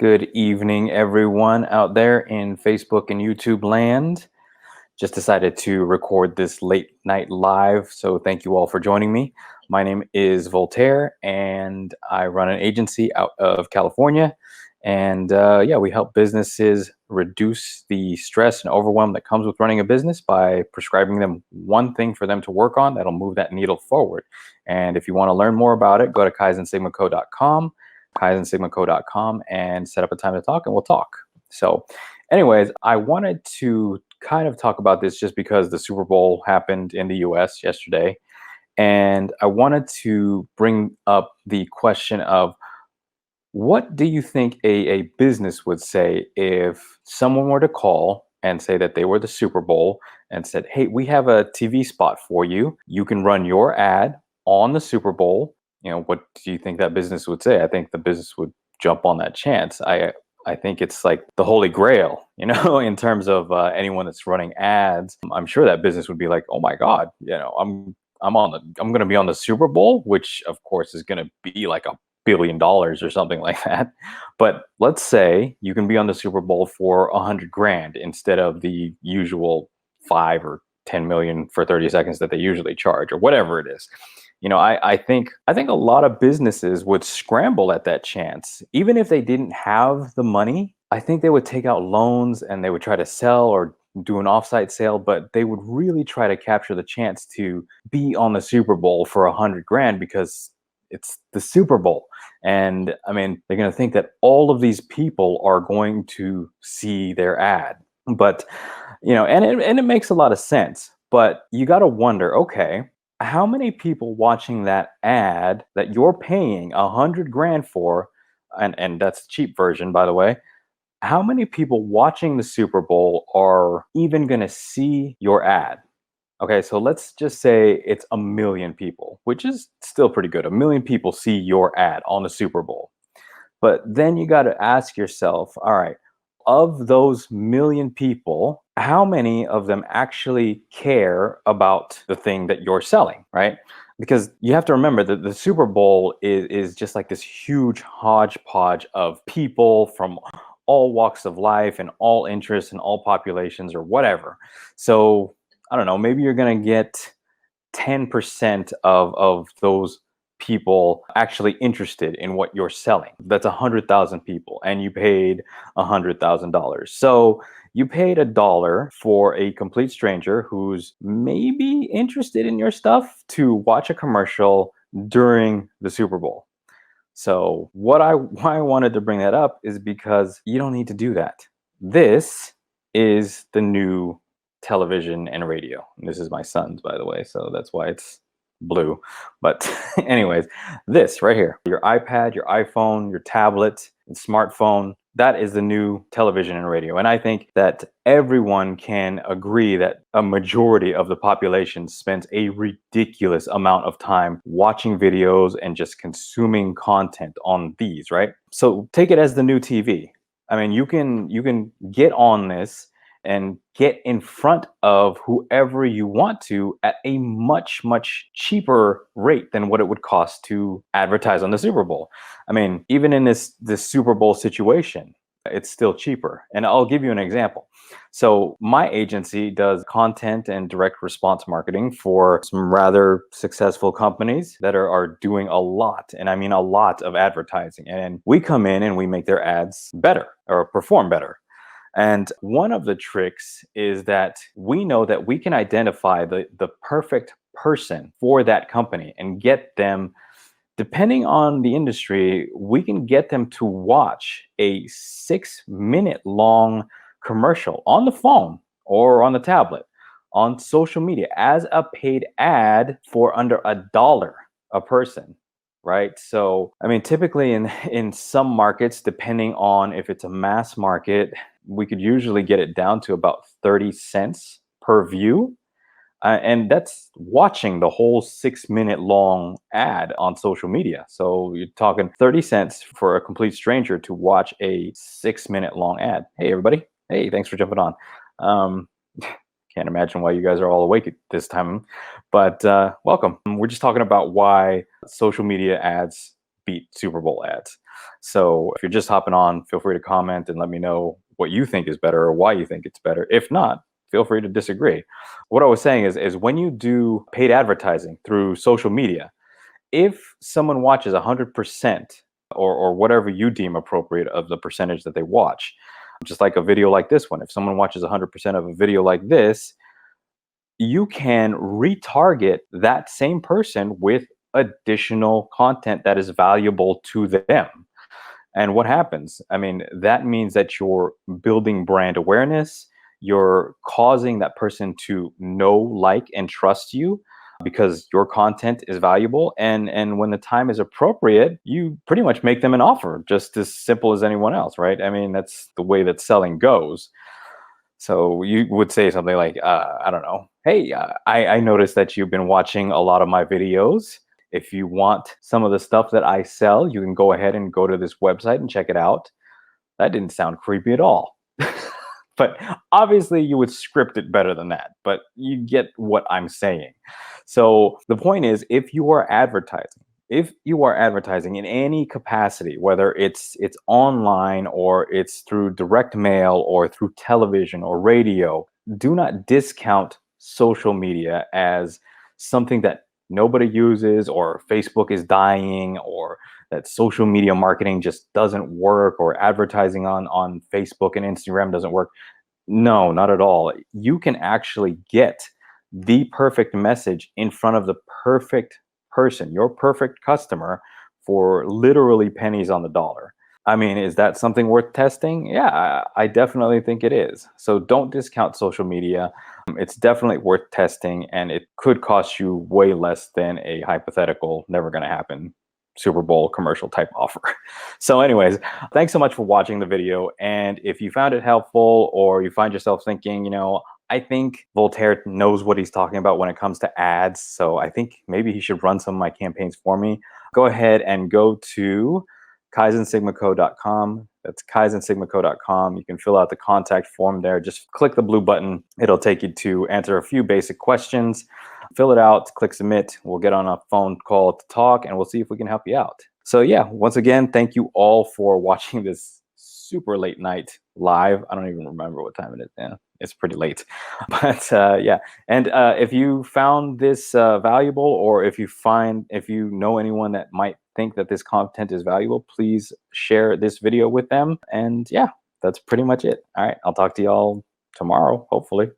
Good evening, everyone out there in Facebook and YouTube land. Just decided to record this late night live, so thank you all for joining me. My name is Voltaire, and I run an agency out of California. And yeah, we help businesses reduce the stress and overwhelm that comes with running a business by prescribing them one thing for them to work on that'll move that needle forward. And if you want to learn more about it, go to kaizensigmaco.com and set up a time to talk, and we'll talk. So anyways, I wanted to kind of talk about this just because the Super Bowl happened in the US yesterday. And I wanted to bring up the question of, what do you think a business would say if someone were to call and say that they were the Super Bowl and said, hey, we have a TV spot for you. You can run your ad on the Super Bowl. What do you think that business would say? I think the business would jump on that chance. I think it's like the holy grail, in terms of anyone that's running ads. I'm sure that business would be like, oh my God, I'm going to be on the Super Bowl, which of course is going to be like $1 billion or something like that. But let's say you can be on the Super Bowl for 100 grand instead of the usual 5 or 10 million for 30 seconds that they usually charge, or whatever it is. I think a lot of businesses would scramble at that chance. Even if they didn't have the money, I think they would take out loans and they would try to sell or do an offsite sale, but they would really try to capture the chance to be on the Super Bowl for 100 grand because it's the Super Bowl. And I mean, they're going to think that all of these people are going to see their ad. But, and it makes a lot of sense. But you got to wonder, okay, how many people watching that ad that you're paying 100 grand for, and that's the cheap version, by the way, how many people watching the Super Bowl are even going to see your ad? Okay, so let's just say it's 1 million people, which is still pretty good. 1 million people see your ad on the Super Bowl. But then you got to ask yourself, all right, of those million people, how many of them actually care about the thing that you're selling, right? Because you have to remember that the Super Bowl is just like this huge hodgepodge of people from all walks of life and all interests and all populations or whatever. So I don't know, maybe you're going to get 10% of those people actually interested in what you're selling. That's 100,000 people, and you paid $100,000. So you paid $1 for a complete stranger who's maybe interested in your stuff to watch a commercial during the Super Bowl. So why I wanted to bring that up is because you don't need to do that. This is the new television and radio. And this is my son's, by the way, so that's why it's blue. But anyways, this right here, your iPad, your iPhone, your tablet, and smartphone, that is the new television and radio. And I think that everyone can agree that a majority of the population spends a ridiculous amount of time watching videos and just consuming content on these, right? So take it as the new TV. I mean, you can get on this and get in front of whoever you want to at a much, much cheaper rate than what it would cost to advertise on the Super Bowl. I mean, even in this Super Bowl situation, it's still cheaper. And I'll give you an example. So my agency does content and direct response marketing for some rather successful companies that are doing a lot, and I mean a lot of advertising. And we come in and we make their ads better or perform better. And one of the tricks is that we know that we can identify the perfect person for that company and get them, depending on the industry, we can get them to watch a 6-minute long commercial on the phone or on the tablet on social media as a paid ad for under $1 a person. Right. So, I mean, typically in some markets, depending on if it's a mass market, we could usually get it down to about 30 cents per view. And that's watching the whole 6-minute long ad on social media. So you're talking 30 cents for a complete stranger to watch a 6-minute long ad. Hey, everybody. Hey, thanks for jumping on. Can't imagine why you guys are all awake at this time, but welcome. We're just talking about why social media ads beat Super Bowl ads. So if you're just hopping on, feel free to comment and let me know what you think is better or why you think it's better. If not, feel free to disagree. What I was saying is when you do paid advertising through social media, if someone watches 100% or whatever you deem appropriate of the percentage that they watch, just like a video like this one, if someone watches 100% of a video like this, you can retarget that same person with additional content that is valuable to them. And what happens? I mean, that means that you're building brand awareness. You're causing that person to know, like, and trust you because your content is valuable. And when the time is appropriate, you pretty much make them an offer, just as simple as anyone else, right? I mean, that's the way that selling goes. So you would say something like, I don't know, hey, I noticed that you've been watching a lot of my videos. If you want some of the stuff that I sell, you can go ahead and go to this website and check it out. That didn't sound creepy at all. But obviously, you would script it better than that. But you get what I'm saying. So the point is, if you are advertising in any capacity, whether it's online or it's through direct mail or through television or radio, do not discount social media as something that nobody uses, or Facebook is dying, or that social media marketing just doesn't work, or advertising on Facebook and Instagram doesn't work. No, not at all. You can actually get the perfect message in front of the perfect person, your perfect customer, for literally pennies on the dollar. I mean, is that something worth testing? Yeah, I definitely think it is. So don't discount social media. It's definitely worth testing, and it could cost you way less than a hypothetical, never going to happen Super Bowl commercial type offer. So, anyways, thanks so much for watching the video. And if you found it helpful, or you find yourself thinking, I think Voltaire knows what he's talking about when it comes to ads. So I think maybe he should run some of my campaigns for me. Go ahead and go to kaizensigmaco.com. That's kaizensigmaco.com. You can fill out the contact form there. Just click the blue button. It'll take you to answer a few basic questions. Fill it out, click submit. We'll get on a phone call to talk, and we'll see if we can help you out. So yeah, once again, thank you all for watching this super late night live. I don't even remember what time it is. Yeah, it's pretty late. But yeah, and if you found this valuable, or if you know anyone that might think that this content is valuable, please share this video with them. And yeah, that's pretty much it. All right, I'll talk to y'all tomorrow, hopefully.